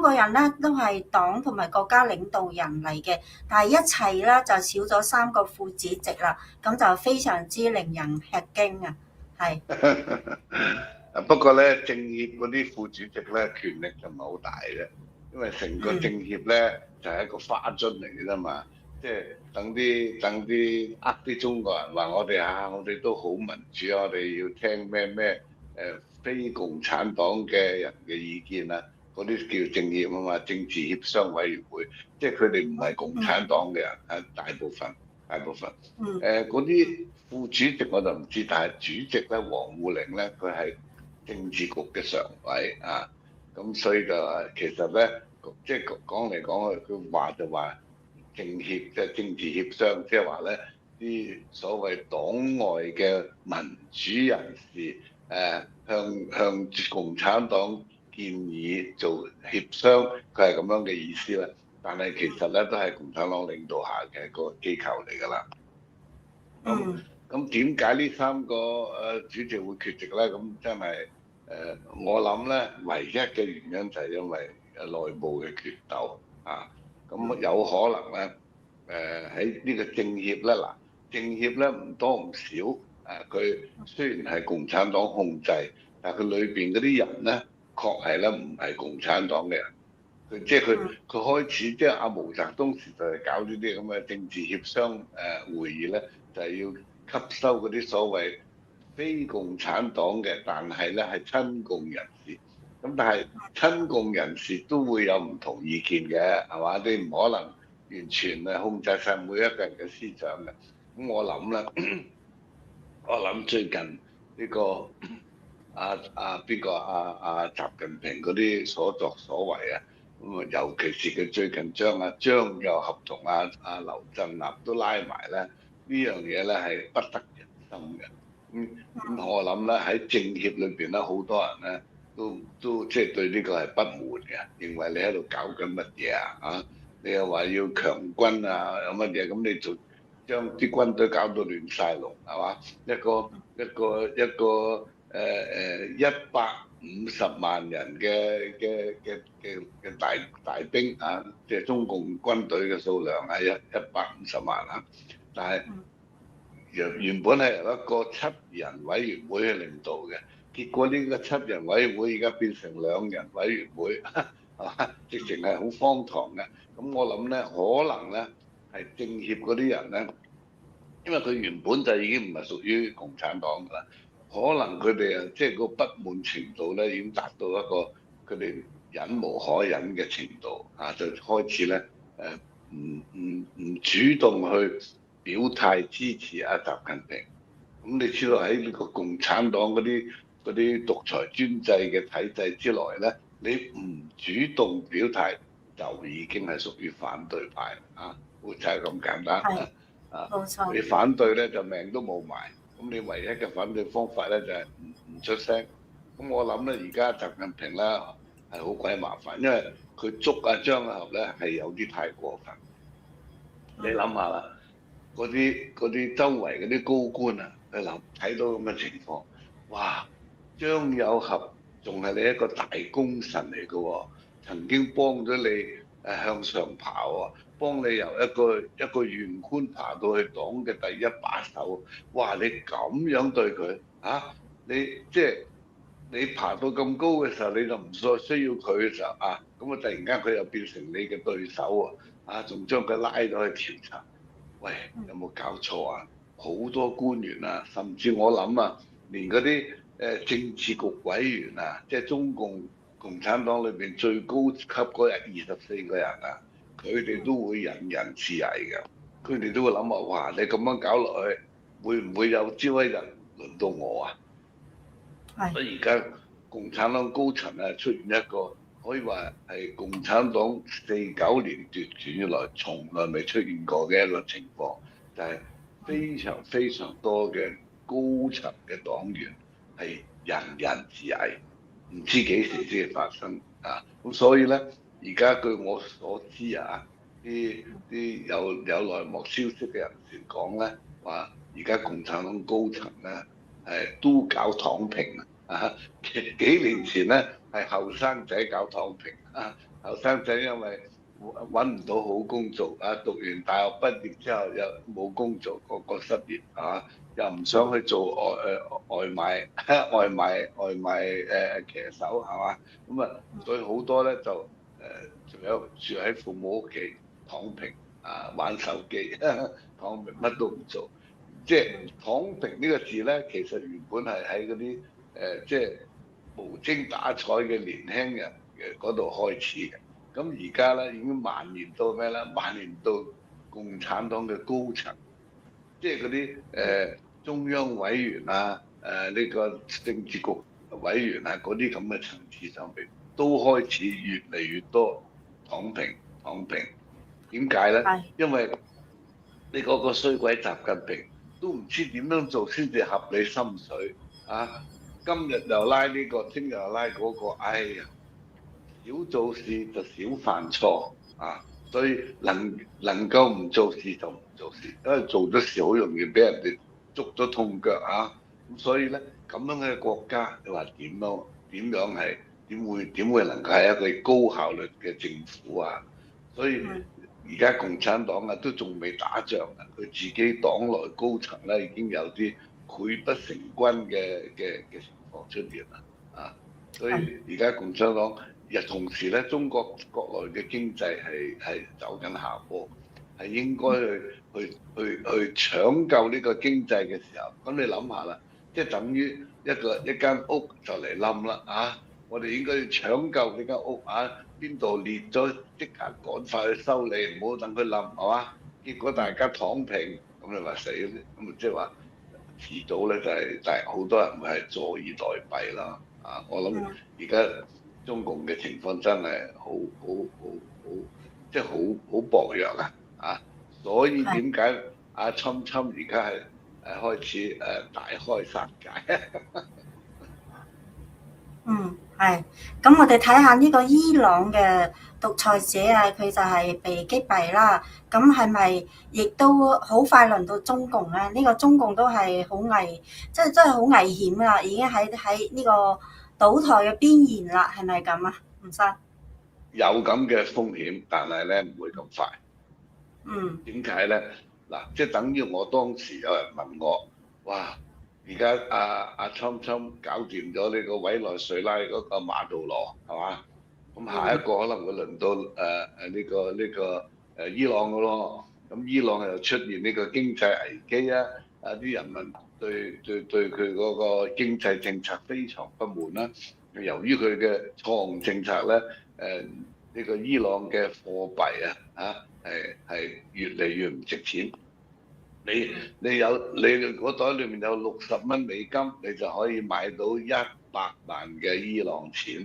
個人咧都係黨同埋國家領導人嚟嘅，但係一齊咧就少咗3個副主席啦，咁就非常之令人吃驚啊！係。不過咧，政協嗰啲副主席咧權力就唔係好大嘅，因為成個政協咧就係一個花樽嚟嘅啫嘛，即係等啲啲中國人話我哋都好民主啊，我哋要聽咩非共產黨嘅人嘅意見啊，嗰啲叫政協啊嘛，政治協商委員會，即係佢哋唔係共產黨嘅人啊，大部分。嗰啲副主席我就唔知，但係主席咧，王滬寧咧，佢係政治局嘅常委啊，咁所以就其實咧，即係講嚟講去，佢話就話政協即係政治協商，即係話咧啲所謂黨外嘅民主人士向共產黨建議做協商，佢係咁樣嘅意思啦。但係其實咧都係共產黨領導下嘅個機構嚟㗎啦。咁點解呢3個主席會缺席咧？咁真係我諗咧，唯一嘅原因就係因為內部嘅決鬥啊。咁有可能咧喺呢個政協咧，嗱政協咧唔多唔少佢雖然係共產黨控制，但係佢裏邊嗰啲人咧，確係咧唔係共產黨嘅人。即係佢開始，即係阿毛澤東時代係搞呢啲咁嘅政治協商會議咧，就係要吸收嗰啲所謂非共產黨嘅，但係咧係親共人士。咁但係親共人士都會有唔同意見嘅，係嘛？你唔可能完全控制晒每一個人嘅思想嘅。咁我諗咧，我諗最近呢個習近平嗰啲所作所為啊。咁啊，尤其是佢最近將張又俠同劉振立都拉埋咧，呢樣嘢咧係不得人心嘅。咁我諗咧喺政協裏邊咧，好多人咧都即係對呢個係不滿嘅，認為你喺度搞緊乜嘢啊？你又話要強軍啊，有乜嘢？咁你就將啲軍隊搞到亂晒龍，係嘛？一個150萬人嘅大兵啊，即係中共軍隊嘅數量係150萬啊，但係原本係由一個7人委員會去領導嘅，結果呢個7人委員會而家變成2人委員會，係嘛？直情係好荒唐嘅。咁我諗咧，可能咧係政協嗰啲人咧，因為佢原本就已經唔係屬於共產黨㗎啦。可能佢哋即係個不滿程度咧，已經達到一個佢哋忍無可忍嘅程度啊，就開始咧唔主動去表態支持阿習近平。咁你知道喺呢個共產黨嗰啲獨裁專制嘅體制之內咧，你唔主動表態就已經係屬於反對派啊，就係咁簡單啊。冇錯。你反對咧就命都冇埋。咁你唯一嘅反對方法咧就係唔出聲。咁我諗咧，而家習近平咧係好鬼麻煩，因為佢捉張又俠咧係有啲太過分。你諗下啦，嗰啲周圍嗰啲高官啊，睇到咁嘅情況，哇！張又俠仲係你一個大功臣嚟嘅喎，曾經幫咗你向上爬喎，幫你由一個縣官爬到去黨嘅第一把手，哇！你咁樣對佢啊？即係你爬到咁高嘅時候，你就唔需要佢嘅時候啊，咁啊突然間佢又變成你嘅對手喎，啊仲將佢拉咗去調查，喂，有冇搞錯啊？好多官員啊，甚至我諗啊，連嗰啲政治局委員啊，即係中共共產黨裏邊最高級嗰24個人啊，佢哋都會人人自危嘅，佢哋都會諗話，哇！你咁樣搞落去，會唔會有朝一日輪到我啊？所以而家共產黨高層啊出現一個可以話係共產黨49年奪權以來從來未出現過嘅一個情況，就係非常非常多嘅高層嘅黨員係人人自危，唔知幾時先至發生啊！咁所以咧，而家據我所知啊，啲有內幕消息嘅人士講咧，話而家共產黨高層咧都搞躺平啊！幾年前咧係後生仔搞躺平啊，後生仔因為揾唔到好工做啊，讀完大學畢業之後又冇工做，個個失業啊，又唔想去做外賣騎手係嘛？咁啊，所以好多咧就仲有住喺父母屋企躺平啊，玩手機躺平乜都唔做。即係躺平呢個字咧，其實原本係喺嗰啲即係無精打采嘅年輕人嘅嗰度開始嘅。咁而家咧已經蔓延到咩咧？蔓延到共產黨嘅高層，即係嗰啲中央委員啊、呢個政治局委員啊嗰啲咁嘅層次上邊，都開始越嚟越多躺平躺平。點解咧？係因為你嗰個衰鬼習近平都唔知點樣做先至合你心水啊！今日又拉呢個，聽日又拉嗰個，哎呀〜少做事就少犯錯啊，所以能夠唔做事就唔做事，因為做咗事好容易俾人哋捉咗痛腳啊。咁所以咧，咁樣嘅國家，你話點樣係點會能夠係一個高效率嘅政府啊？所以而家共產黨啊都仲未打仗啊，佢自己黨內高層咧已經有啲潰不成軍嘅情況出現啦啊！所以而家共產黨。同時咧，中國國內嘅經濟係走緊下坡，係應該去搶救呢個經濟嘅時候，咁你諗下啦，即係等於一間屋就嚟冧啦啊！我哋應該要搶救呢間屋啊，邊度裂咗即刻趕快去修理，唔好等佢冧係嘛？結果大家躺平，咁你話死咧，咁即係話遲早咧就係好多人會係坐以待斃啦啊！我諗而家。中共嘅情況真係好，即係好薄弱啊！所以點解阿侵而家係開始大開殺戒？係。咁我哋睇下呢個伊朗嘅獨裁者啊，佢就係被擊斃啦。咁係咪亦都好快輪到中共咧？呢個中共都係好真係好危險啦，已經喺呢個倒台嘅邊緣啦，係咪咁啊？吳生有咁嘅風險，但係咧唔會咁快。點解咧？嗱，即係等於我當時有人問我，哇！而家阿侵搞掂咗呢個委內瑞拉嗰個馬杜羅係嘛？咁下一個可能會輪到呢個伊朗嘅咯。咁伊朗又出現呢個經濟危機啊！啲人民對佢嗰個經濟政策非常不滿啦。由於佢嘅錯誤政策咧，呢個伊朗嘅貨幣係越嚟越唔值錢。你嗰袋裏面有60蚊美金，你就可以買到100萬嘅伊朗錢。